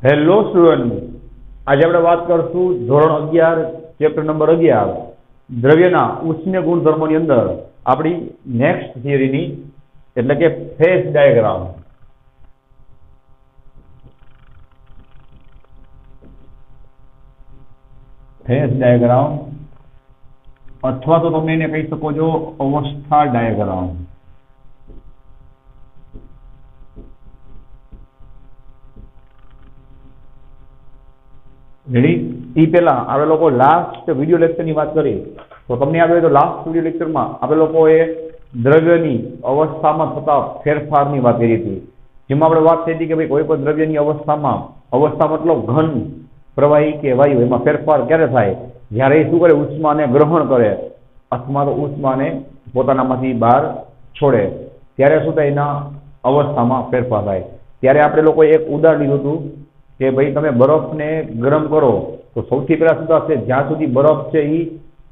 Hello student, આજે આપણે વાત કરશું ધોરણ 11 ચેપ્ટર નંબર 11 દ્રવ્યના ઉષ્મીય ગુણધર્મોની અંદર આપણી નેક્સ્ટ થિયરીની એટલે કે ફેઝ ડાયાગ્રામ. ફેઝ ડાયાગ્રામ અથવા તો તમે એને કહી શકો છો અવસ્થા ડાયાગ્રામ. રેડી? એ પહેલા આપણે લોકો લાસ્ટ વિડીયો લેક્ચરની વાત કરી તો તમને યાદ હોય તો લાસ્ટ વિડીયો લેક્ચરમાં આપણે લોકોએ દ્રવ્યની અવસ્થામાં થતા ફેરફારની વાત કરી હતી, જેમાં આપણે વાત થઈ હતી કે ભાઈ કોઈ પણ દ્રવ્યની અવસ્થામાં, અવસ્થા મતલબ ઘન, પ્રવાહી કે વાયુ, એમાં ફેરફાર ક્યારે થાય? જ્યારે એ શું કરે? ઉષ્માને ગ્રહણ કરે અથવા તો ઉષ્માને પોતાનામાંથી બહાર છોડે ત્યારે શું થાય? એના અવસ્થામાં ફેરફાર થાય. ત્યારે આપણે લોકોએ એક ઉદાહરણ લીધું હતું કે ભાઈ તમે બરફને ગરમ કરો તો સૌથી પહેલા શું થશે? જ્યાં સુધી બરફ છે એ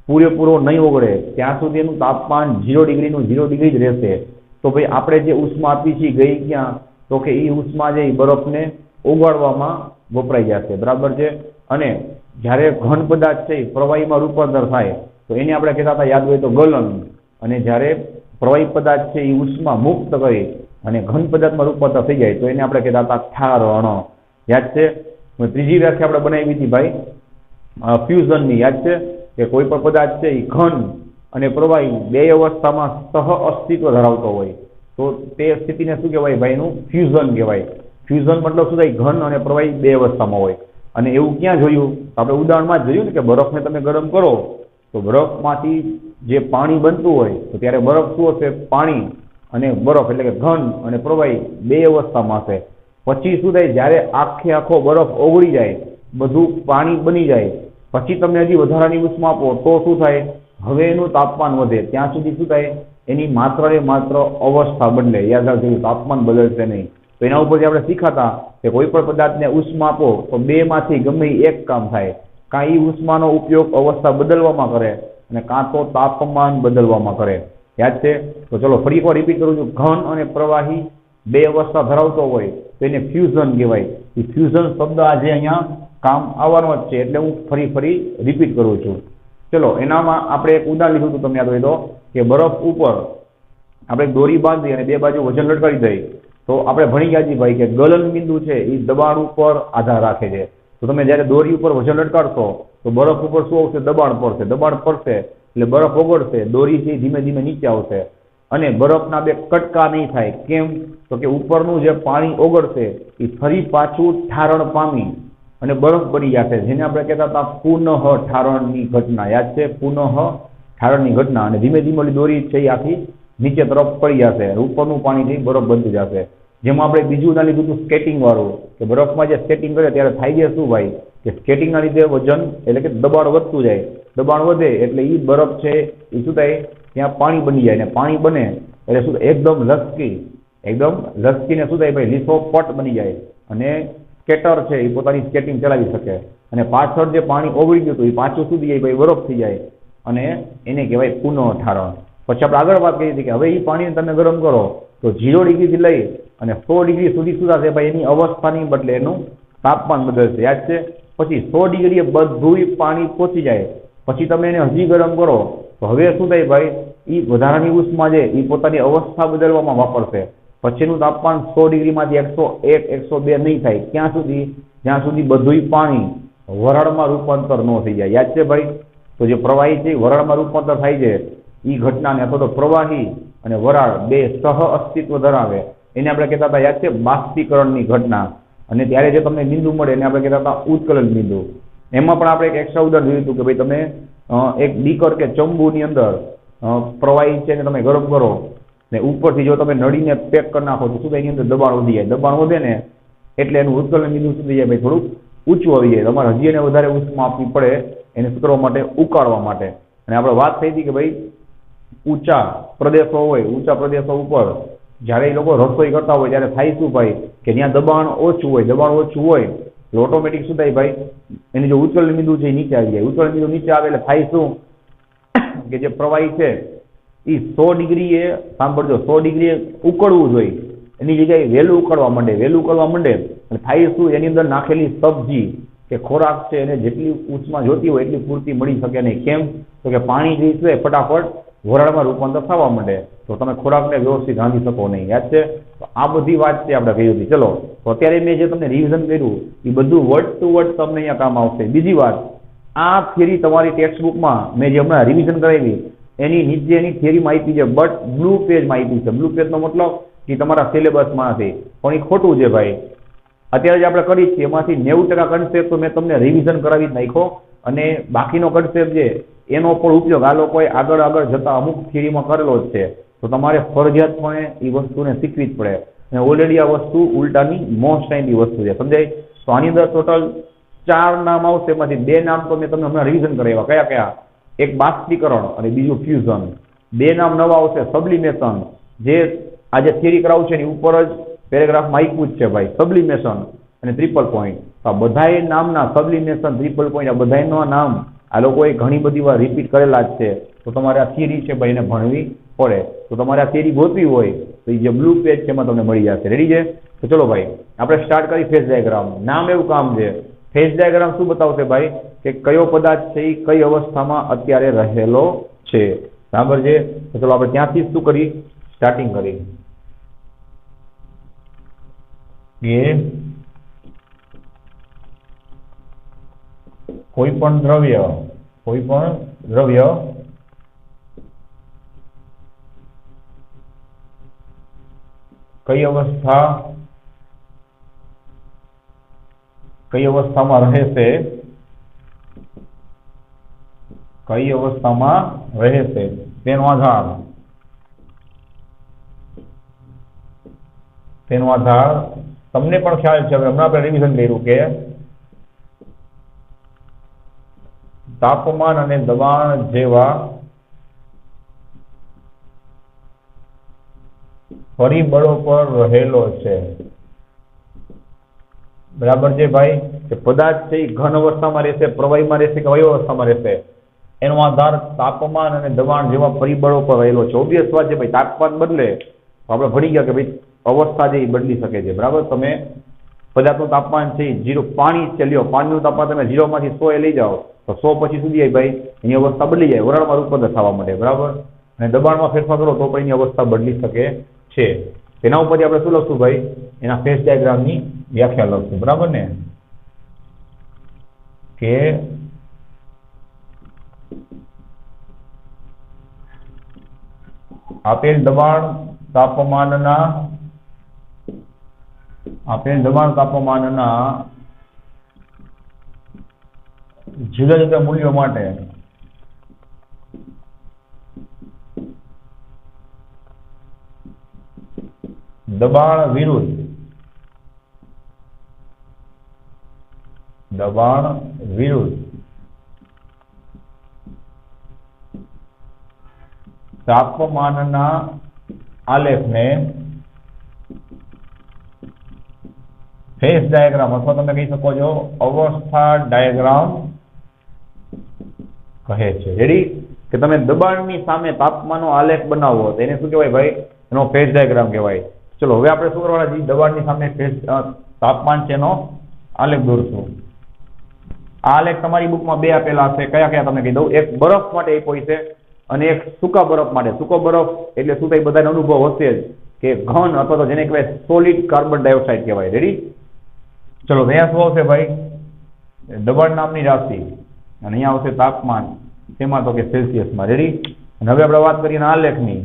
પૂરેપૂરો નહીં ઓગળે ત્યાં સુધી એનું તાપમાન 0 ડિગ્રીનું 0 ડિગ્રી જ રહેશે. તો ભાઈ આપણે જે ઉષ્મા આપી છે ગઈ ક્યાં? તો કે એ ઉષ્મા જે બરફને ઓગાળવામાં વપરાઈ જશે, બરાબર છે. અને જ્યારે ઘન પદાર્થ છે પ્રવાહીમાં રૂપાંતર થાય તો એને આપણે કહેતા હતા, યાદ હોય તો, ગલન. અને જ્યારે પ્રવાહી પદાર્થ છે એ ઉષ્મા મુક્ત કરી અને ઘન પદાર્થમાં રૂપાંતર થઈ જાય તો એને આપણે કહેતા હતા ઠારણ. યાદ છે? ત્રીજી વ્યાખ્યા આપણે બનાવી હતી ભાઈ ફ્યુઝનની. યાદ છે કે કોઈ પણ પદાર્થ છે એ ઘન અને પ્રવાહી બે અવસ્થામાં સહ અસ્તિત્વ ધરાવતો હોય તો તે સ્થિતિને શું કહેવાય ભાઈ? એનું ફ્યુઝન કહેવાય. ફ્યુઝન મતલબ શું થાય? ઘન અને પ્રવાહી બે અવસ્થામાં હોય. અને એવું ક્યાં જોયું? આપણે ઉદાહરણમાં જ જોયું ને કે બરફને તમે ગરમ કરો તો બરફમાંથી જે પાણી બનતું હોય તો ત્યારે બરફ શું હશે? પાણી અને બરફ એટલે કે ઘન અને પ્રવાહી બે અવસ્થામાં હશે. પછી શું થાય? જ્યારે આખો બરફ ઓગળી જાય, બધું પાણી બની જાય, પછી તમે હજી વધારાની ઉષ્મા આપો તો શું થાય? હવે એનું તાપમાન વધે. ત્યાં સુધી શું થાય? એની માત્ર ને માત્ર અવસ્થા બદલે. યાદ રાખજો, તાપમાન બદલશે નહીં. તો એના ઉપરથી આપણે શીખાતા કે કોઈ પણ પદાર્થને ઉષ્મા આપો તો બે માંથી ગમે એક કામ થાય. કાં એ ઉષ્માનો ઉપયોગ અવસ્થા બદલવામાં કરે અને કાં તો તાપમાન બદલવામાં કરે. યાદ છે? તો ચલો ફરી એકવાર રિપીટ કરું છું. ઘન અને પ્રવાહી બે અવસ્થા ધરાવતો હોય તો એને ફ્યુઝન કહેવાય. એ ફ્યુઝન શબ્દ આજે અહીંયા કામ આવવાનો જ છે એટલે હું ફરી રિપીટ કરું છું. ચલો એનામાં આપણે એક ઉદાહરણ લીધું હતું, તમને યાદ હોય તો, કે બરફ ઉપર આપણે દોરી બાંધી અને બે બાજુ વજન લટકાવી દઈએ તો આપણે ભણી ગયા છીએ ભાઈ કે ગલન બિંદુ છે એ દબાણ ઉપર આધાર રાખે છે. તો તમે જ્યારે દોરી ઉપર વજન લટકાડશો તો બરફ ઉપર શું આવશે? દબાણ પડશે. દબાણ પડશે એટલે બરફ ઓગળશે, દોરી છે ધીમે ધીમે નીચે આવશે અને બરફના બે કટકા નહીં થાય. કેમ? તો કે ઉપરનું જે પાણી ઓગળશે એ ફરી પાછું ઠારણ પામી અને બરફ બની જશે, જેને આપણે કહેતા હતા પુનઃ ઠારણની ઘટના. યાદ છે? પુનઃ ઠારણની ઘટના. અને ધીમે ધીમે દોરી છે એ આખી નીચે તરફ પડી જશે, ઉપરનું પાણીથી બરફ બનતું જશે. જેમાં આપણે બીજું ઉદાહરણ લીધું હતું સ્કેટિંગ વાળું, કે બરફમાં જે સ્કેટિંગ કરે ત્યારે થાય છે શું ભાઈ? કે સ્કેટિંગના લીધે વજન એટલે કે દબાણ વધતું જાય. દબાણ વધે એટલે એ બરફ છે એ શું થાય? ત્યાં પાણી બની જાય. અને પાણી બને એટલે શું? એકદમ લસકીને શું થાય ભાઈ? લીસો પટ બની જાય અને સ્કેટર છે એ પોતાની સ્કેટિંગ ચલાવી શકે. અને પાછળ જે પાણી ઓગળી ગયું હતું એ પાછું શું થઈ જાય ભાઈ? બરફ થઈ જાય અને એને કહેવાય પુનઃ ઠારણ. પછી આપણે આગળ વાત કરી હતી કે હવે એ પાણીને તમે ગરમ કરો તો 0 ડિગ્રીથી લઈ અને 100 ડિગ્રી સુધી શું થશે ભાઈ? એની અવસ્થાની બદલે એનું તાપમાન બદલશે. યાદ છે? પછી 100 ડિગ્રીએ બધું પાણી પહોંચી જાય પછી તમે એને હજી ગરમ કરો તો હવે શું થાય ભાઈ? એ વધારાની ઉષ્મા છે એ પોતાની અવસ્થા બદલવામાં વાપરશે. પછીનું તાપમાન 100 ડિગ્રીમાંથી 101, 102 નહીં થાય. ક્યાં સુધી? જ્યાં સુધી બધું પાણી વરાળમાં રૂપાંતર ન થઈ જાય. યાદ છે ભાઈ? તો જે પ્રવાહી છે વરાળમાં રૂપાંતર થાય છે એ ઘટનાને અથવા તો પ્રવાહી અને વરાળ બે સહ અસ્તિત્વ ધરાવે એને આપણે કહેતા હતા, યાદ છે? બાષ્પીકરણની ઘટના. અને ત્યારે જે તમને બિંદુ મળે એને આપણે કહેતા હતા ઉત્કલન બિંદુ. એમાં પણ આપણે એક એક્સ્ટ્રા ઉદાહરણ જોયું હતું કે ભાઈ તમે એક બીકર કે ચંબુની અંદર પ્રવાહી છે ને તમે ગરમ કરો ને ઉપરથી જો તમે નળીને પેક કરી નાખો તો શું થાય? એની અંદર દબાણ વધી જાય. દબાણ વધે ને એટલે એનું ઉત્કલન બિંદુ શું થઈ જાય ભાઈ? થોડુંક ઊંચું આવી જાય. તમારે હજી એને વધારે ઉષ્મા આપવી પડે એને શું કરવા માટે? ઉકાળવા માટે. અને આપણે વાત થઈ હતી કે ભાઈ ઊંચા પ્રદેશો હોય, ઊંચા પ્રદેશો ઉપર જ્યારે એ લોકો રસોઈ કરતા હોય ત્યારે થાય શું ભાઈ? કે ત્યાં દબાણ ઓછું હોય. દબાણ ઓછું હોય એટલે ઓટોમેટિક શું થાય ભાઈ? એની જો ઉત્કલન બિંદુ છે એ નીચે આવી જાય. ઉત્કલન બિંદુ નીચે આવે એટલે થાય શું? કે જે પ્રવાહી છે એ 100 ડિગ્રીએ, સાંભળજો, 100 ડિગ્રીએ ઉકળવું જોઈએ એની જગ્યાએ વહેલું ઉકળવા માંડે. વહેલું ઉકળવા માંડે અને થાય શું, એની અંદર નાખેલી સબ્જી કે ખોરાક છે એને જેટલી ઉષ્મા જોતી હોય એટલી પૂરતી મળી શકે નહીં. કેમ? તો કે પાણી જે છે ફટાફટ વરાળમાં રૂપાંતર થવા માંડે, તો તમે ખોરાકને વ્યવસ્થિત રાંધી શકો નહીં. યાદ છે? તો આ બધી વાત છે આપણે કહી હતી. ચલો, તો અત્યારે મેં જે તમને રિવિઝન કર્યું એ બધું વર્ડ ટુ વર્ડ તમને અહીંયા કામ આવશે. બીજી વાત, આ થિયરી તમારી ટેક્સ્ટ બુકમાં મેં જે હમણાં રિવિઝન કરાવી એની નીચે એની થિયરીમાં આપી છે, બટ બ્લુ પેજમાં આપી છે. બ્લુ પેજનો મતલબ કે તમારા સિલેબસમાં નથી, પણ એ ખોટું છે ભાઈ. અત્યારે જે આપણે કરી છીએ એમાંથી 90% કન્સેપ્ટ તો મેં તમને રિવિઝન કરાવી જ નાખ્યો, અને બાકીનો કન્સેપ્ટ છે એનો પણ ઉપયોગ આ લોકોએ આગળ જતા અમુક થિયરીમાં કરેલો જ છે. તો તમારે ફરજિયાતપણે એ વસ્તુને શીખવી જ પડે, અને ઓલરેડી આ વસ્તુ ઉલટાની મોસ્ટ ટાઈમની વસ્તુ છે, સમજાય? તો આની અંદર ટોટલ 4 નામ આવશે, એમાંથી 2 નામ તો મેં તમને હમણાં રિવિઝન કરાવ્યા. કયા કયા? એક બાષ્પીકરણ અને બીજું ફ્યુઝન. 2 નામ નવા આવશે, સબ્લિમેશન, જે આજે થિયરી કરાવું છે એની ઉપર જ પેરેગ્રાફમાં આપ્યું જ છે ભાઈ, સબ્લિમેશન અને ટ્રિપલ પોઈન્ટ. તો આ બધાએ નામના સબ્લિમેશન, ટ્રિપલ પોઈન્ટ, આ બધાના નામ આ લોકોએ ઘણી બધી વાર રિપીટ કરેલા જ છે. તો તમારે આ થિયરી છે ભાઈ એને ભણવી પડે. તો તમારે આ થિયરી ગોતવી હોય તો એ જે બ્લુ પેજ છે એમાં તમને મળી જશે. રેડી છે? તો ચલો ભાઈ આપણે સ્ટાર્ટ કરી ફેઝ ડાયાગ્રામ. નામ એવું કામ છે, ફેઝ ડાયાગ્રામ શું બતાવશે ભાઈ કે કયો પદાર્થ છે એ કઈ અવસ્થામાં અત્યારે રહેલો છે. બરાબર છે? તો ચલો આપણે ત્યાંથી શું કરી સ્ટાર્ટિંગ કરી કે કોઈ પણ દ્રવ્ય કઈ અવસ્થામાં રહે છે, તેનો આધાર તમને પણ ખ્યાલ છે. હમણાં આપણે રિવિઝન કર્યું કે તાપમાન અને દબાણ જેવા પરિબળો પર રહેલો છે. બરાબર છે ભાઈ? કે પદાર્થ છે એ ઘન અવસ્થામાં રહેશે, પ્રવાહીમાં રહેશે કે વાયુ અવસ્થામાં રહેશે, એનો આધાર તાપમાન અને દબાણ જેવા પરિબળો પર રહેલો છે. ઓબ્વિયસ વાત છે ભાઈ, તાપમાન બદલે તો આપણે ભણી ગયા કે ભાઈ અવસ્થા જે બદલી શકે છે. બરાબર? તમે પદાર્થનું તાપમાન છે 0, પાણી છે લ્યો, પાણીનું તાપમાન તમે 0 માંથી 100 એ લઈ જાઓ તો 100 પછી સુધી આવી ભાઈ એની અવસ્થા બદલી જાય, વરાળમાં રૂપાંતર થવા માટે. બરાબર? અને દબાણમાં ફેરફાર કરો તો પણ એની અવસ્થા બદલી શકે છે. તેના ઉપરથી આપણે શું લખશું ભાઈ? એના ફેઝ ડાયાગ્રામની વ્યાખ્યા લખશું. બરાબર ને? કે આપેલ દબાણ તાપમાનના જુદા જુદા મૂલ્યો માટે દબાણ વિરુદ્ધ તાપમાનના આલેખને ફેઝ ડાયાગ્રામ અથવા તમે કહી શકો છો અવસ્થા ડાયાગ્રામ કહે છે. રેડી? કે તમે દબાણની સામે તાપમાનનો આલેખ બનાવો તો એને શું કહેવાય ભાઈ? એનો ફેઝ ડાયાગ્રામ કહેવાય. ચલો હવે આપણે શું કરવાના છીએ? દબાણની સામે તાપમાન છે એનો આલેખ દોરશું. આ આલેખ તમારી બુકમાં 2 આપેલા હશે. કયા કયા તમને કહી દઉં. એક બરફ માટે આપ્યો છે અને એક સૂકા બરફ માટે. સૂકો બરફ એટલે શું થાય બધાને અનુભવ હશે જ કે ઘન અથવા તો જેને કહેવાય સોલિડ કાર્બન ડાયોક્સાઇડ કહેવાય. રેડી? ચલો અહીંયા શું આવશે ભાઈ? દબાણ નામની રાશિ, અને અહીંયા આવશે તાપમાન, તેમાં તો કે સેલ્સિયસમાં. રેડી? અને હવે આપણે વાત કરીએ આલેખની.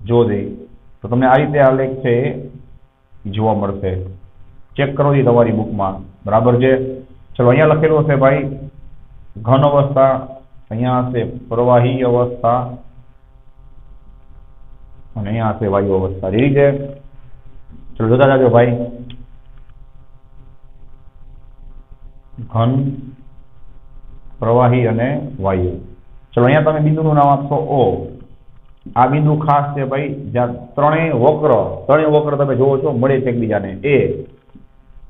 જો દે તો તમને આ રીતે આલેખ છે જોવા મળશે. ચેક કરો તમારી બુકમાં. બરાબર છે? ચલો અહીંયા લખેલું હશે ભાઈ ઘન અવસ્થા, અહીંયા હશે પ્રવાહી અવસ્થા અને અહીંયા હશે વાયુ અવસ્થા. રેડી છે? ચલો જોતા જાજો ભાઈ. ઘન, પ્રવાહી અને વાયુ. ચલો અહીંયા તમે બિંદુનું નામ આપશો O. આ બિંદુ ખાસ છે ભાઈ જ્યાં ત્રણેય વક્ર તમે જોવો છો મળે છે એકબીજાને. A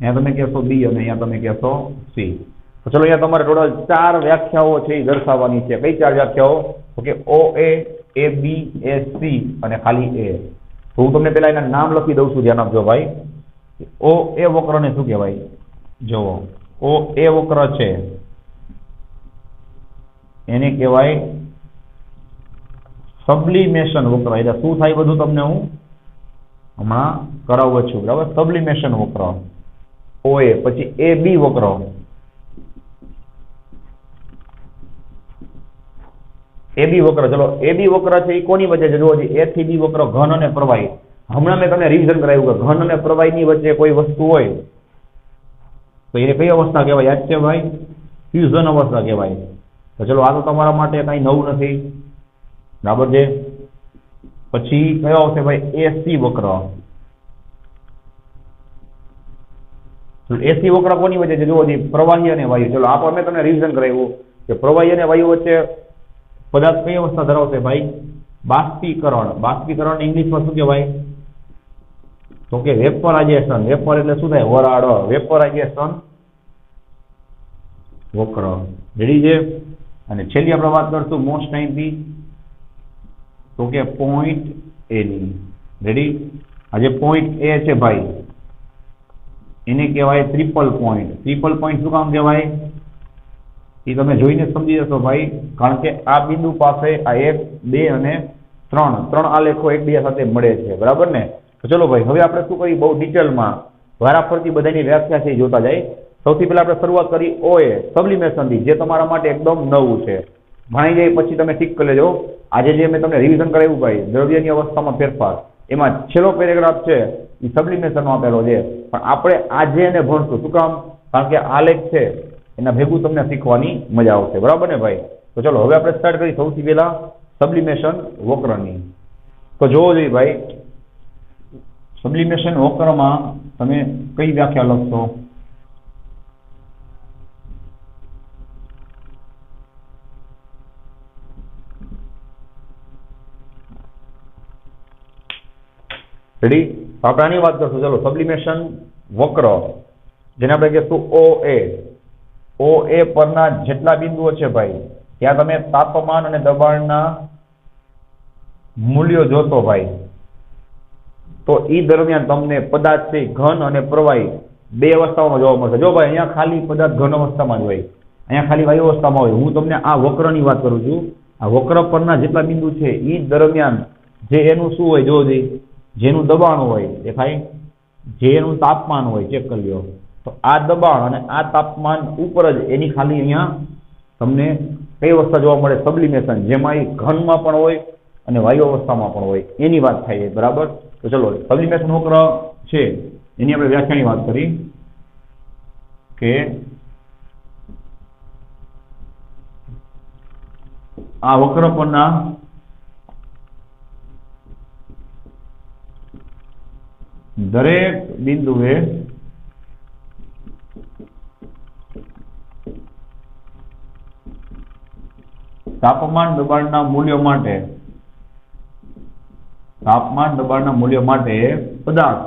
અહીંયા તમે કહેશો B અને અહીંયા તમે કહેશો C. તો ચલો અહીંયા તમારે ટોટલ 4 વ્યાખ્યાઓ છે એ દર્શાવવાની છે. કઈ 4 વ્યાખ્યાઓ? તો કે OA, AB, AC અને ખાલી A. તો હું તમને પેલા એના નામ લખી દઉં છું, ધ્યાન આપજો ભાઈ. ઓ એ વક્રને શું કહેવાય? જુઓ, ઓ એ વક્ર છે એને કહેવાય સબ્લિમેશન વક્ર. એટલે શું થાય બધું તમને હું હમણાં કરાવું છું, બરાબર? સબ્લિમેશન વક્ર ઓ એ. પછી એ બી વક્ર, એ બી વક્ર. ચલો, એ બી વક્ર છે એ કોની વચ્ચે છે? જુઓ, એ થી બી વક્ર ઘન અને પ્રવાહી. હમણાં મેં તમને રિવિઝન કરાવ્યું કે ઘન અને પ્રવાહીની વચ્ચે કોઈ વસ્તુ હોય તો એ કઈ અવસ્થા કહેવાય? યાદ છે ભાઈ? ફ્યુઝન અવસ્થા કહેવાય. તો ચલો, આ તો તમારા માટે કઈ નવું નથી, બરાબર છે? પછી કયો આવશે ભાઈ? એસી વક્ર. એસી વક્ર કોની વચ્ચે છે? જુઓ, પ્રવાહી અને વાયુ. ચલો, આ પણ મેં તમને રિવિઝન કરાવ્યું કે પ્રવાહી અને વાયુ વચ્ચે પદાર્થ કઈ અવસ્થા ધરાવશે ભાઈ? બાષ્પીકરણ. બાષ્પીકરણ ઇંગ્લિશમાં શું કહેવાય? તો કે વેપરાઇઝેશન. વેપર એટલે શું થાય? વરાળ. વેપરાઇઝેશન વક્ર. રેડી છે? અને છેલ્લી આપણે વાત કરશું મોસ્ટ ટાઈમથી, તો કે પોઈન્ટ એ ની. રેડી? આ જે પોઈન્ટ એ છે ભાઈ એને કહેવાય ટ્રિપલ પોઈન્ટ. ટ્રિપલ પોઈન્ટ શું કામ કહેવાય એ તમે જોઈને સમજી જશો ભાઈ. કારણ કે આ બિંદુ પાસે આ 1, 2 અને 3 આલેખો એકબીજા સાથે મળે છે, બરાબર ને? તો ચલો ભાઈ, હવે આપણે શું કરીએ બહુ ડિટેલમાં વારાફરતી બધાની વ્યાખ્યા છે જોતા જાય. સૌથી પહેલા આપણે શરૂઆત કરી ઓએ સબ્લિમેશનથી, જે તમારા માટે એકદમ નવું છે. ભણાઈ જાય પછી તમે ઠીક કરી લેજો. આજે જે મેં તમને રિવિઝન કરાવ્યું ભાઈ, દ્રવ્યની અવસ્થામાં ફેરફાર, એમાં છેલ્લો પેરેગ્રાફ છે એ સબ્લિમેશનનો આપેલો છે. પણ આપણે આજે એને ભણશું. શું કામ? કારણ કે આલેખ છે એના ભેગું તમને શીખવાની મજા આવશે, બરાબર ને ભાઈ? તો ચલો, હવે આપણે સ્ટાર્ટ કરીએ સૌથી પહેલા સબ્લિમેશન વક્રની. તો જોવો જોઈએ ભાઈ, સબ્લિમેશન વક્રમાં તમે કઈ વ્યાખ્યા લખશો? રેડી? આપણે આની વાત કરશું. ચલો, સબ્લિમેશન વક્ર જેને આપણે કહીશું ઓ એ. ઓ એ પરના જેટલા બિંદુઓ છે ભાઈ, ત્યાં તમે તાપમાન અને દબાણના મૂલ્યો જોશો ભાઈ, તો એ દરમિયાન તમને પદાર્થ છે ઘન અને પ્રવાહી બે અવસ્થાઓમાં જોવા મળશે. જો ભાઈ, અહીંયા ખાલી પદાર્થ ઘન અવસ્થામાં જ હોય, અહીંયા ખાલી વાયુ અવસ્થામાં હોય. હું તમને આ વક્રની વાત કરું છું. આ વક્ર પરના જેટલા બિંદુ છે એ દરમિયાન જે એનું શું હોય? જો જેનું દબાણ હોય દેખાય, જે એનું તાપમાન હોય, ચેક કરી લ્યો. તો આ દબાણ અને આ તાપમાન ઉપર જ એની ખાલી અહીંયા તમને કઈ અવસ્થા જોવા મળે? સબ્લિમેશન, જેમાં એ ઘનમાં પણ હોય અને વાયુ અવસ્થામાં પણ હોય, એની વાત થાય છે, બરાબર? તો ચલો, સબ્લિમેશન વક્ર છે એની આપણે વ્યાખ્યાની વાત કરી કે આ વક્ર પરના દરેક બિંદુએ તાપમાન દબાણના મૂલ્યો માટે પદાર્થ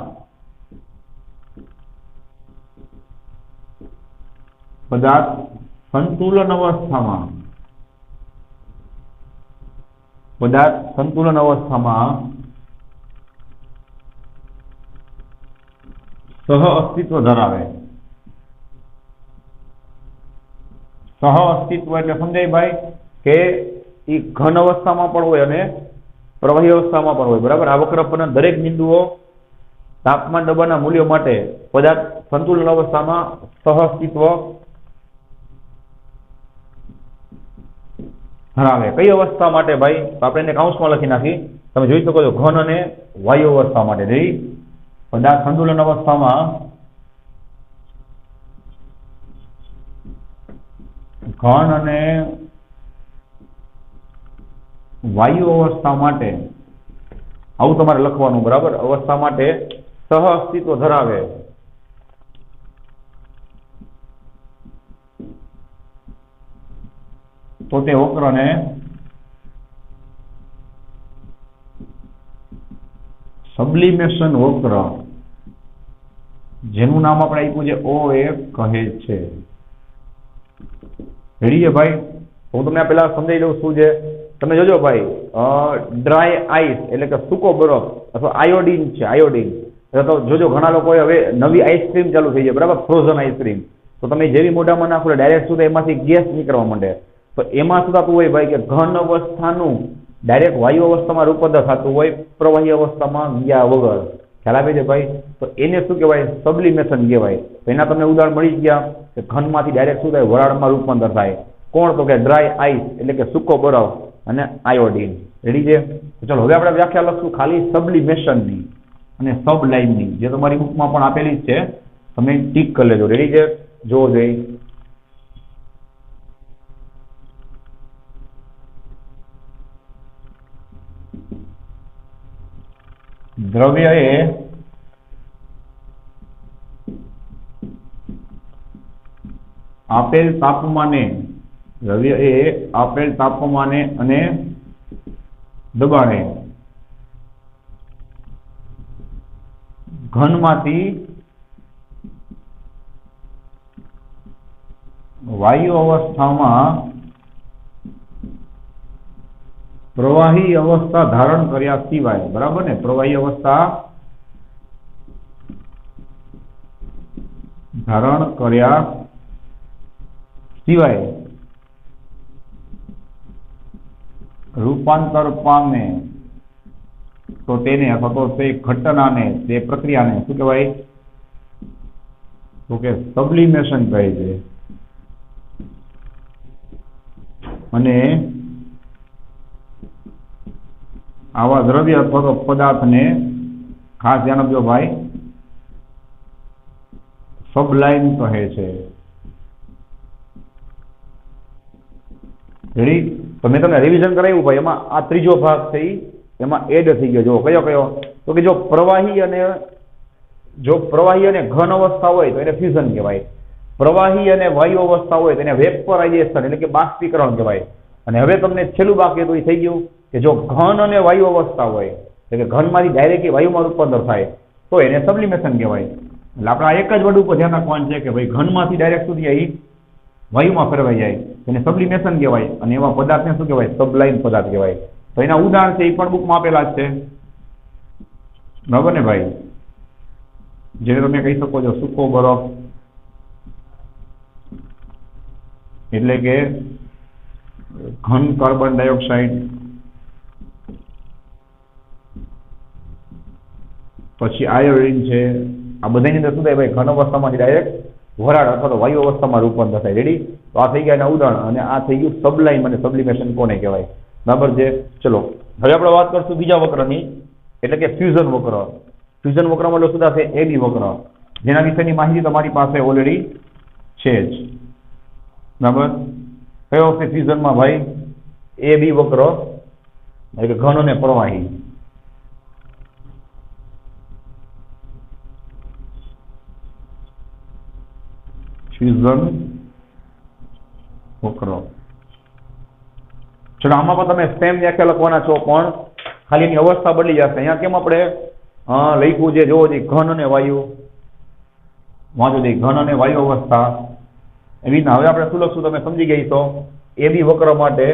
સંતુલન અવસ્થામાં સહ અસ્તિત્વ ધરાવે. સહ અસ્તિત્વ એટલે સમજાય ભાઈ કે એ ઘન અવસ્થામાં પણ હોય અને પ્રવાહી અવસ્થામાં પણ હોય, બરાબર? આ વક્ર પરના દરેક બિંદુઓ તાપમાન દબાણના મૂલ્યો માટે પદાર્થ સંતુલન અવસ્થામાં સહ અસ્તિત્વ ધરાવે. કઈ અવસ્થા માટે ભાઈ? આપણે એને કાઉન્સમાં લખી નાખી, તમે જોઈ શકો છો. ઘન અને વાયુ અવસ્થા માટે. પદાર્થ સંતુલન અવસ્થામાં ઘન અને વાયુ અવસ્થા માટે આવું તમારે લખવાનું, બરાબર? અવસ્થા માટે સહ અસ્તિત્વ ધરાવે. તો તે વક્રને સબ્લિમેશન વક્ર, જેનું નામ આપણે આપ્યું છે ઓ એ કહે છે. રેડી છે ભાઈ? હું તમને પેલા સમજાવી દઉં શું છે. તમે જોજો ભાઈ, ડ્રાય આઈસ એટલે કે સૂકો બરફ અથવા આયોડીન છે, આયોડીન तो जोजो घणा लोकोए हवे नवी आइसक्रीम चालू थई छे बराबर, फ्रोઝન आइसक्रीम, तो તમે જેવી મોઢામાં નાખો ડાયરેક્ટ શું થાય એમાંથી ગેસ નીકળવા માંડે, તો એમાં શું થતું હોય ભાઈ કે ઘન અવસ્થાનું ડાયરેક્ટ વાયુ અવસ્થામાં રૂપાંતર થતું હોય પ્રવાહી અવસ્થામાં ગયા વગર, ખ્યાલ આવે છે ભાઈ? તો એને શું કહેવાય? સબ્લિમેશન કહેવાય. તો એના તમને ઉદાહરણ મળી ગયા કે ઘનમાંથી ડાયરેક્ટ શું થાય? વરાળમાં રૂપાંતર થાય. કોણ? તો કે ડ્રાય આઈસ એટલે કે સૂકો બરફ અને આયોડીન. રેડી છે? તો ચલો હવે આપણે વ્યાખ્યા લખશું ખાલી સબ્લિમેશનની અને સબલાઇમની, જે તમારી બુકમાં પણ આપેલી જ છે, તમે ટીક કરી લેજો. રેડી છે? જો જોઈ દ્રવ્ય એ આપેલ તાપમાને, દ્રવ્ય એ આપેલ તાપમાને અને દબાણે ઘનમાંથી વાયુ અવસ્થામાં પ્રવાહી અવસ્થા ધારણ કર્યા સિવાય, બરાબર ને? પ્રવાહી અવસ્થા ધારણ કર્યા સિવાય રૂપાંતર પામે તો તેને અથવા તો તે ઘટનાને, તે પ્રક્રિયાને શું કહેવાય? તો કે સબ્લિમેશન કહે છે. અને આવા દ્રવ્ય અથવા તો પદાર્થને ખાસ ધ્યાન આપજો ભાઈ, સબલાઇમ કહે છે. રેડી? તો મેં તમને રિવિઝન કરાવ્યું ભાઈ, એમાં આ ત્રીજો ભાગ છે એમાં એડ થઈ ગયો. જો કયો કયો? તો કે જો પ્રવાહી અને ઘન અવસ્થા હોય તો એને ફ્યુઝન કહેવાય. પ્રવાહી અને વાયુ અવસ્થા હોય તો એને વેપરાઇઝેશન એટલે કે બાષ્પીકરણ કહેવાય. અને હવે તમને છેલ્લું બાકી હતું એ થઈ ગયું કે જો ઘન અને વાયુ અવસ્થા હોય એટલે કે ઘનમાંથી ડાયરેક્ટલી વાયુમાં રૂપાંતર થાય તો એને સબ્લિમેશન કહેવાય. એટલે આપણે આ એક જ વર્ડ ઉપર ધ્યાન રાખવાનું છે કે ભાઈ ઘનમાંથી ડાયરેક્ટ સુધી અહીં વાયુમાં ફેરવાઈ જાય એને સબ્લિમેશન કહેવાય. અને એવા પદાર્થને શું કહેવાય? સબલાઇમ પદાર્થ કહેવાય. તો એના ઉદાહરણ છે એ પણ બુકમાં આપેલા જ છે, બરાબર ને ભાઈ? જેને તમે કહી શકો છો સૂકો બરફ એટલે કે ઘન કાર્બન ડાયોક્સાઇડ, પછી આયોડીન છે. આ બધાની અંદર શું થાય ભાઈ? ઘન અવસ્થામાંથી ડાયરેક્ટ વરાળ અથવા તો વાયુ અવસ્થામાં રૂપાંતર થાય. રેડી? તો આ થઈ ગયા એના ઉદાહરણ, અને આ થઈ ગયું સબલાઇમ અને સબ્લિમેશન કોને કહેવાય, બરાબર છે? ચલો હવે આપણે વાત કરશું બીજા વક્રની, એટલે કે ફ્યુઝન વક્ર. ફ્યુઝન વક્રમાં એટલે શું થશે? એબી વક્ર, જેના વિશેની માહિતી તમારી પાસે ઓલરેડી છે જ, બરાબર? કયો છે ફ્યુઝનમાં ભાઈ? એબી વક્ર એટલે કે ઘન અને પ્રવાહી. ફ્યુઝન વક્ર. ચલો આમાં પણ તમે સેમ વ્યાખ્યા લખવાના છો, પણ ખાલી એની અવસ્થા બદલી જશે. અહીંયા કેમ આપણે લખ્યું છે? જોવો જોઈએ ઘન અને વાયુ, વાંચો જોઈએ ઘન અને વાયુ અવસ્થા. એવી રીતના હવે આપણે શું લખશું તમે સમજી ગઈ તો એબી વક્ર માટે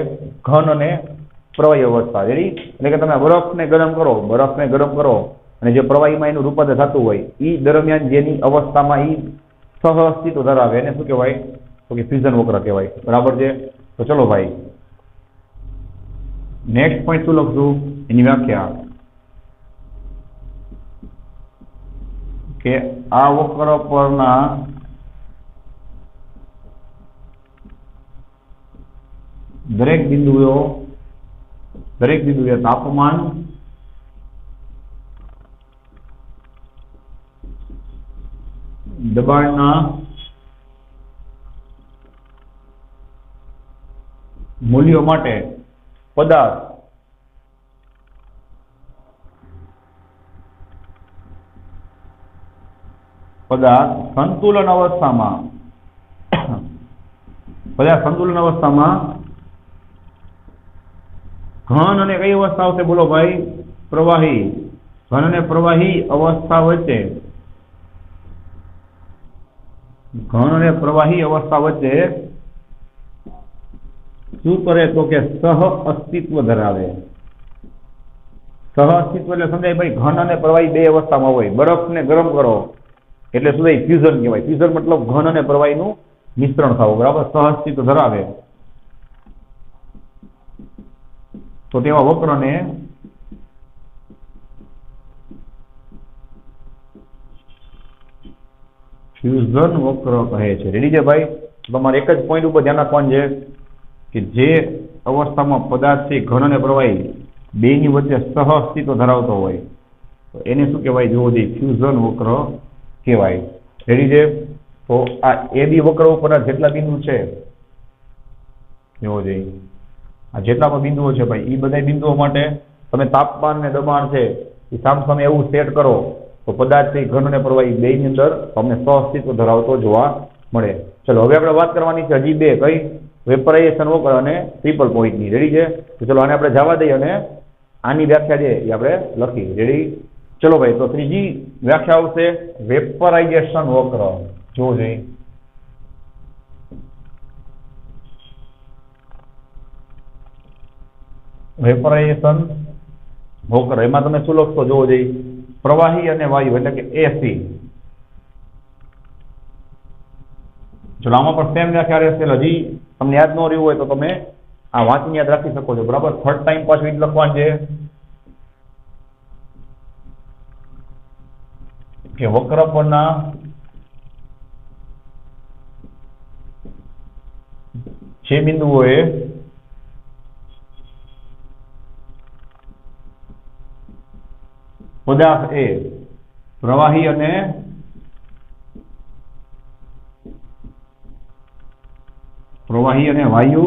ઘન અને પ્રવાહી અવસ્થા. રેડી? એટલે કે તમે બરફને ગરમ કરો અને જે પ્રવાહીમાં એનું રૂપાંતર થતું હોય એ દરમિયાન જેની અવસ્થામાં એ સહ અસ્તિત્વ ધરાવે એને શું કહેવાય? તો કે ફ્યુઝન વક્ર કહેવાય. બરાબર છે? તો ચલો ભાઈ નેક્સ્ટ પોઈન્ટ શું લખશું? એની વ્યાખ્યા કે આ વક્ર પરના દરેક બિંદુએ તાપમાન દબાણના મૂલ્યો માટે પદાર્થ સંતુલન અવસ્થામાં ઘન અને કઈ અવસ્થા આવશે? બોલો ભાઈ? પ્રવાહી. ઘન અને પ્રવાહી અવસ્થા વચ્ચે શું કરે? તો કે સહ અસ્તિત્વ ધરાવે. સહઅસ્તિત્વ એટલે સમજાય ભાઈ ઘન અને પ્રવાહી બે અવસ્થામાં હોય. બરફને ગરમ કરો એટલે શું થાય? ફ્યુઝન કહેવાય. ફ્યુઝન મતલબ ઘન અને પ્રવાહીનું મિશ્રણ થવું. બરાબર? સહઅસ્તિત્વ ધરાવે તો તેવા વક્રને ફ્યુઝન વક્ર કહે છે. રેડી છે ભાઈ? તમારે એક જ પોઈન્ટ ઉપર ધ્યાન રાખવાનું છે કે જે અવસ્થામાં પદાર્થ છે ઘન અને પ્રવાહી બેની વચ્ચે સહઅસ્તિત્વ ધરાવતો હોય તો એને શું કહેવાય? જોવો જોઈએ, ફ્યુઝન વક્ર કહેવાય. રેડી છે? તો આ એ બી વક્ર ઉપરના જેટલા બિંદુ છે જોવો જોઈએ, આ જેટલા પણ બિંદુઓ છે ભાઈ, એ બધા બિંદુઓ માટે તમે તાપમાન ને દબાણ છે એ સામસામે એવું સેટ કરો તો પદાર્થ છે ઘન અને પ્રવાહી બેની અંદર તમને સહઅસ્તિત્વ ધરાવતો જોવા મળે. ચલો હવે આપણે વાત કરવાની છે હજી બે, કઈ? વેપરાઇઝેશન વક્ર અને ટ્રિપલ પોઈન્ટની. રેડી છે? તો ચલો આને આપણે જવા દઈએ અને આની વ્યાખ્યા છે એ આપણે લખી. રેડી? ચલો ભાઈ, તો ત્રીજી વ્યાખ્યા આવશે વેપરાઇઝેશન વક્ર. જોવો જોઈએ, વેપરાઇઝેશન વક્ર એમાં તમે શું લખશો? જોવો જોઈએ, પ્રવાહી અને વાયુ એટલે કે એસી. ચલો આમાં પણ સેમ વ્યાખ્યા રહેશે. હજી તમને યાદ ન રહ્યું હોય તો તમે આ વાંચીને યાદ રાખી શકો છો. બરાબર? થર્ડ ટાઈમ પાછું એ જ લખવાનું છે કે વક્ર પરના જે બિંદુઓએ પદાર્થ એ પ્રવાહી અને વાયુ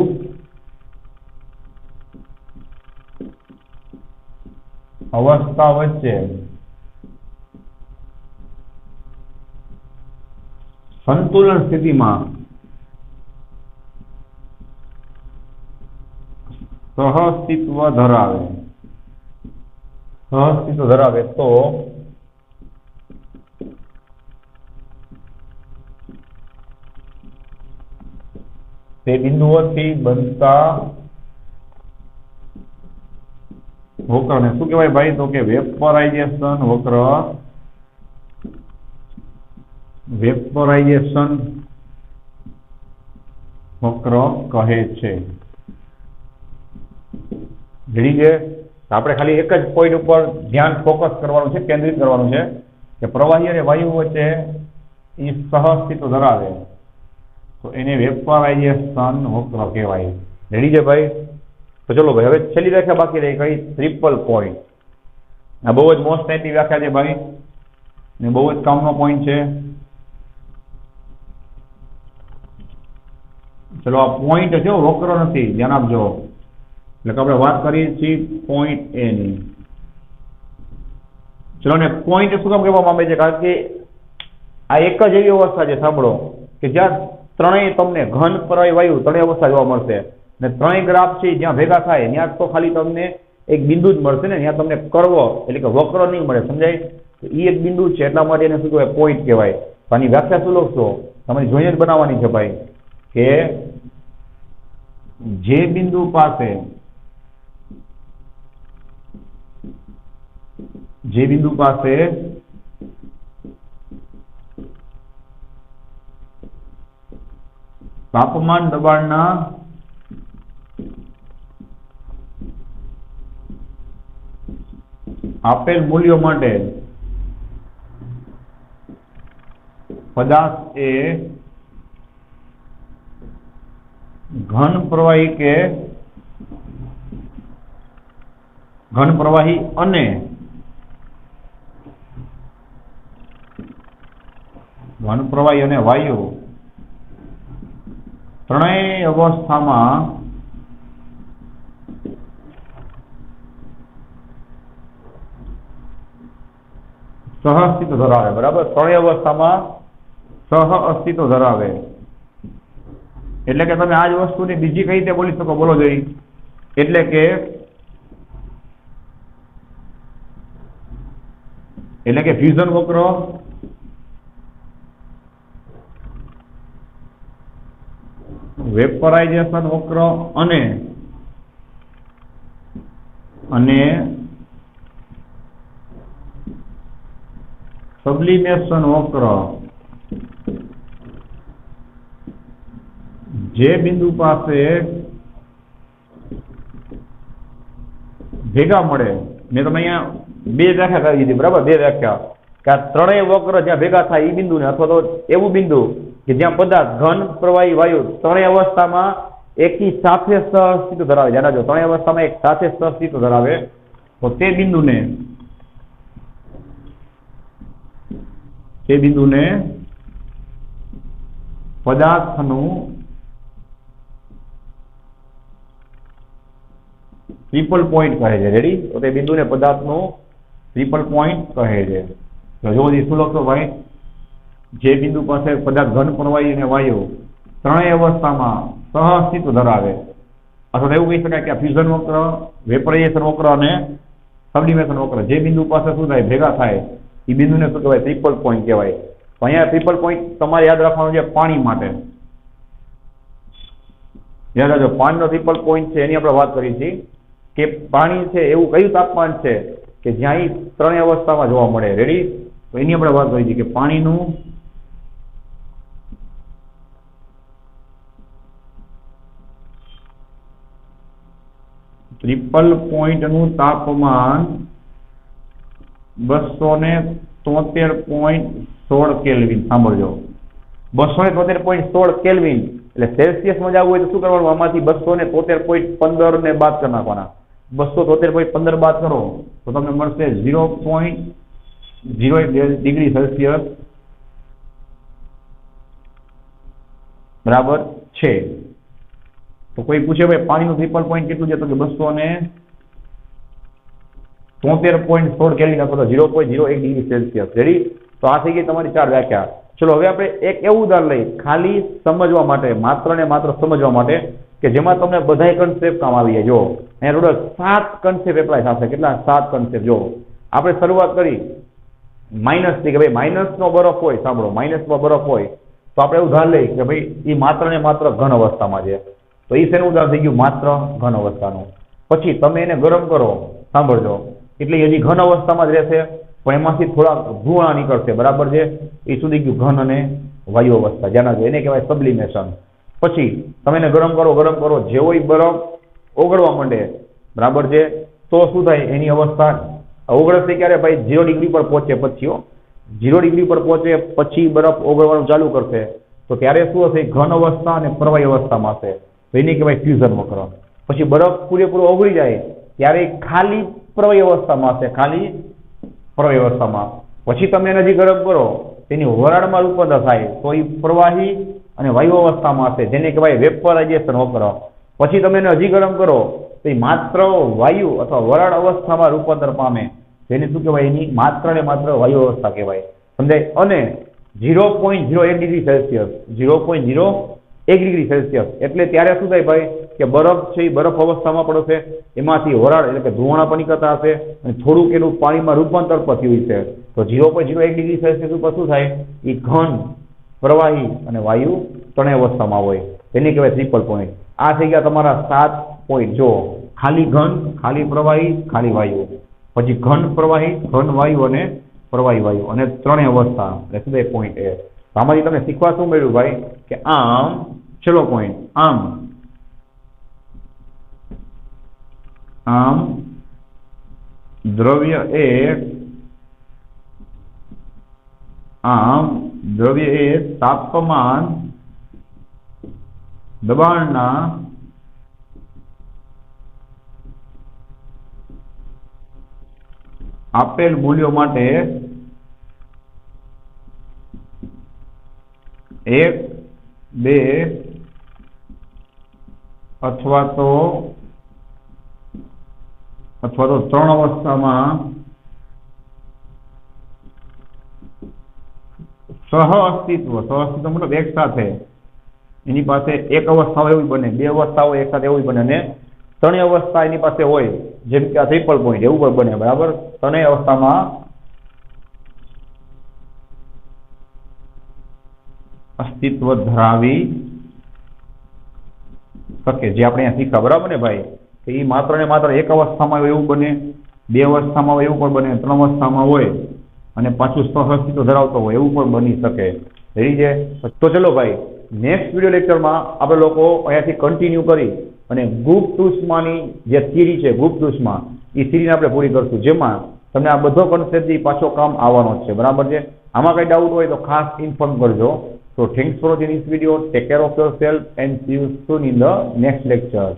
અવસ્થા વચ્ચે સંતુલન સ્થિતિમાં સહઅસ્તિત્વ ધરાવે તો તે બિંદુઓથી બનતા વક્રને શું કહેવાય ભાઈ? તો કે વેપરાઇઝેશન વક્ર. વેપરાઇઝેશન વક્ર કહે છે. રેડી છે? આપણે ખાલી એક જ પોઈન્ટ ઉપર ધ્યાન ફોકસ કરવાનું છે, કેન્દ્રિત કરવાનું છે કે પ્રવાહી અને વાયુ વચ્ચે એ સહઅસ્તિત્વ ધરાવે તો એને વેપરાઇઝેશન વક્ર કહેવાય. રેડી છે ભાઈ? તો ચલો ભાઈ, હવે છેલ્લી વ્યાખ્યા બાકી રહી, કઈ? Triple point. આ બહુ જ મોસ્ટ ટાઈપની વ્યાખ્યા છે ભાઈ ને બહુ જ કામનો પોઈન્ટ છે. ચલો આ પોઈન્ટ છે, વક્ર નથી, ધ્યાન આપજો. એટલે કે આપણે વાત કરીએ છીએ પોઈન્ટ એ ની. ચલો ને પોઈન્ટ શું કામ કહેવામાં આવે છે? કારણ કે આ એક જ એવી અવસ્થા છે, સાંભળો, કે જ્યાં ત્રણેય તમને ઘન, પ્રવાહી, વાયુ ત્રણેય અવસ્થા જોવા મળશે ને ત્રણેય ગ્રાફ છે જ્યાં ભેગા થાય ત્યાં તો ખાલી તમને એક બિંદુ જ મળશે ને, ત્યાં તમને કર્વ એટલે કે વક્ર નહીં મળે. સમજાય? તો એ એક બિંદુ છે એટલા માટે એને શું કહેવાય? પોઈન્ટ કહેવાય. તો આની વ્યાખ્યા શું લખશો? તમારી જોઈને જ બનાવવાની છે ભાઈ કે જે બિંદુ પાસે તાપમાન દબાણના આપેલ મૂલ્યો માટે પદાર્થ એ ઘન પ્રવાહી અને વાયુ ત્રણેય અવસ્થામાં સહઅસ્તિત્વ ધરાવે. બરાબર? ત્રણેય અવસ્થામાં સહઅસ્તિત્વ ધરાવે એટલે કે તમે આ જ વસ્તુને બીજી કઈ રીતે બોલી શકો? બોલો જોઈ. એટલે કે ફ્યુઝન વક્ર વેપરાઇઝેશન વક્ર અને સબ્લિમેશન વક્ર જે બિંદુ પાસે ભેગા મળે, મેં તમને અહીંયા બે વ્યાખ્યા કરી દીધી, બરાબર, બે વ્યાખ્યા, કે આ ત્રણેય વક્ર જ્યાં ભેગા થાય એ બિંદુને, અથવા તો એવું બિંદુ કે જ્યાં પદાર્થ ઘન, પ્રવાહી, વાયુ ત્રણેય અવસ્થામાં એકી સાથે સહઅસ્તિત્વ ધરાવે, ધ્યાન રાખજો, ત્રણેય અવસ્થામાં એક સાથે સહઅસ્તિત્વ ધરાવે, તો તે બિંદુને પદાર્થનું ટ્રિપલ પોઈન્ટ કહે છે. રેડી? તો તે બિંદુને પદાર્થનું ટ્રિપલ પોઈન્ટ કહે છે. તો જો શું લખશો ભાઈ? જે બિંદુ પાસે પદાર્થ ઘન, પ્રવાહી અને વાયુ ત્રણેય અવસ્થામાં સહઅસ્તિત્વ ધરાવે, અથવા એવું કહી શકાય કે આ ફ્યુઝન વક્ર, વેપરાઇઝેશન વક્ર અને સબલિમેશન વક્ર જે બિંદુ પાસે શું થાય, ભેગા થાય, એ બિંદુને શું કહેવાય? ટ્રિપલ પોઈન્ટ કહેવાય. તો અહીંયા ટ્રિપલ પોઈન્ટ તમારે યાદ રાખવાનું છે પાણી માટે. યાદ રાખજો, પાણીનો ટ્રિપલ પોઈન્ટ છે, એની આપણે વાત કરી હતી કે પાણી છે એવું કયું તાપમાન છે કે જ્યાં એ ત્રણેય અવસ્થામાં જોવા મળે. રેડી? તો એની આપણે વાત કરી હતી કે પાણીનું ટ્રિપલ પોઈન્ટનું તાપમાન 273.16 કેલ્વિન. સાંભળજો, 273.16 કેલ્વિન એટલે સેલ્સિયસમાં જવું હોય તો શું કરવાનું? આમાંથી 273.15 ને બાદ કરી નાખવાના. 273.15 બાદ કરો તો તમને મળશે 0.01 ડિગ્રી સેલ્સિયસ બરાબર છે. તો કોઈ પૂછે ભાઈ પાણીનું ટ્રિપલ પોઈન્ટ કેટલું છે, તો કે 273.16 કેલ્વિન અથવા તો 0.01 ડિગ્રી સેલ્સિયસ. રેડી? તો આ થઈ ગઈ તમારી ચાર વ્યાખ્યા. ચલો હવે આપણે એક એવું ઉદાહરણ લઈ, ખાલી સમજવા માટે, માત્ર ને માત્ર સમજવા માટે, કે જેમાં તમને બધાય કન્સેપ્ટ કામ આવી જાય. જો અહીંયા ટોટલ 7 કન્સેપ્ટ એપ્લાય થશે. કેટલા? 7 કન્સેપ્ટ. જો આપણે શરૂઆત કરી માઇનસથી, કે ભાઈ માઇનસનો બરફ હોય, સાંભળો, માઇનસમાં બરફ હોય તો આપણે ઉદાહરણ લઈ કે ભાઈ એ માત્ર ને માત્ર ઘન અવસ્થામાં છે. તો એ શેનું ઉદાહરણ થઈ ગયું? માત્ર ઘન અવસ્થાનું. પછી તમે એને ગરમ કરો, સાંભળજો, એટલે હજી ઘન અવસ્થામાં જ રહેશે, પણ એમાંથી થોડા ધુઆ નીકળશે, બરાબર છે, એ સુધી ગયું ઘન અને વાયુ અવસ્થા. જ્યાં એને કહેવાય સબ્લિમેશન. પછી તમે એને ગરમ કરો, જેવો બરફ ઓગળવા માંડે, બરાબર છે, તો શું થાય? એની અવસ્થા ઓગળશે ક્યારે ભાઈ? 0 ડિગ્રી પર પહોંચે પછી, 0 ડિગ્રી પર પહોંચે પછી બરફ ઓગળવાનું ચાલુ કરશે, તો ત્યારે શું હશે? ઘન અવસ્થા અને પ્રવાહી અવસ્થામાં હશે. તો એને કહેવાય ફ્યુઝન વક્ર. પછી બરફ પૂરેપૂરો ઓગળી જાય ત્યારે ખાલી પ્રવાહી અવસ્થામાં હશે, ખાલી પ્રવાહી અવસ્થામાં. પછી તમે એને હજી ગરમ કરો, તેની વરાળમાં રૂપાંતર થાય, તો એ પ્રવાહી અને વાયુ અવસ્થામાં હશે, જેને કહેવાય વેપરાઇઝેશન વક્ર. પછી તમે એને હજી ગરમ કરો તો એ માત્ર વાયુ અથવા વરાળ અવસ્થામાં રૂપાંતર પામે, જેને શું કહેવાય? એની માત્ર ને માત્ર વાયુ અવસ્થા કહેવાય. સમજાય? અને 0.01 ડિગ્રી સેલ્સિયસ, 0.01 ડિગ્રી સેલ્સિયસ એટલે ત્યારે શું થાય ભાઈ? કે બરફ છે એ બરફ અવસ્થામાં પડશે, એમાંથી વરાળ એટલે કે ધુવાણા પણ નીકળતા હશે, અને થોડુંક એનું પાણીમાં રૂપાંતર પણ થયું છે. તો 0.01 ડિગ્રી સેલ્સિયસ ઉપર શું થાય? એ ઘન, પ્રવાહી અને વાયુ ત્રણેય અવસ્થામાં હોય, તેને કહેવાય ટ્રિપલ પોઈન્ટ. આ થઈ ગયા તમારા 7 પોઈન્ટ. જો ખાલી ઘન, ખાલી પ્રવાહી, ખાલી વાયુ, પછી ઘન પ્રવાહી, ઘન વાયુ અને પ્રવાહી વાયુ, અને ત્રણેય અવસ્થા એટલે શું થાય? પોઈન્ટ. આમાંથી તમને શીખવા શું મળ્યું ભાઈ? કે આમ, ચલો પોઈન્ટ, આમ દ્રવ્ય એ તાપમાન, દબાણના આપેલ મૂલ્યો માટે 1, 2 અથવા તો 3 અવસ્થામાં સહઅસ્તિત્વ મતલબ એક સાથે, એની પાસે એક અવસ્થા હોય એવું બને, 2 અવસ્થા હોય એક સાથે એવું બને, અને 3 અવસ્થા એની પાસે હોય, જેમ કે આ ટ્રિપલ પોઈન્ટ એવું પણ બને, બરાબર. 3 અવસ્થામાં અસ્તિત્વ ધરાવી શકે, જે આપણે અહીંયા શીખા, બરાબર ને ભાઈ? એ માત્ર ને માત્ર એક અવસ્થામાં હોય એવું બને, 2 અવસ્થામાં હોય એવું પણ બને, 3 અવસ્થામાં હોય અને પાછું સહઅસ્તિત્વ ધરાવતો હોય એવું પણ બની શકે. રેડી છે? તો ચલો ભાઈ, નેક્સ્ટ વિડીયો લેક્ચરમાં આપણે લોકો અહીંયાથી કન્ટિન્યુ કરી અને ગ્રુપ ઉષ્માની જે થિયરી છે, ગ્રુપ ઉષ્મા, એ થિયરીને આપણે પૂરી કરશું, જેમાં તમને આ બધો કન્સેપ્ટ પાછો કામ આવવાનો જ છે. બરાબર છે? આમાં કઈ ડાઉટ હોય તો ખાસ ઇન્ફોર્મ કરજો. So thanks for watching this video. Take care of yourself and see you soon in the next lecture.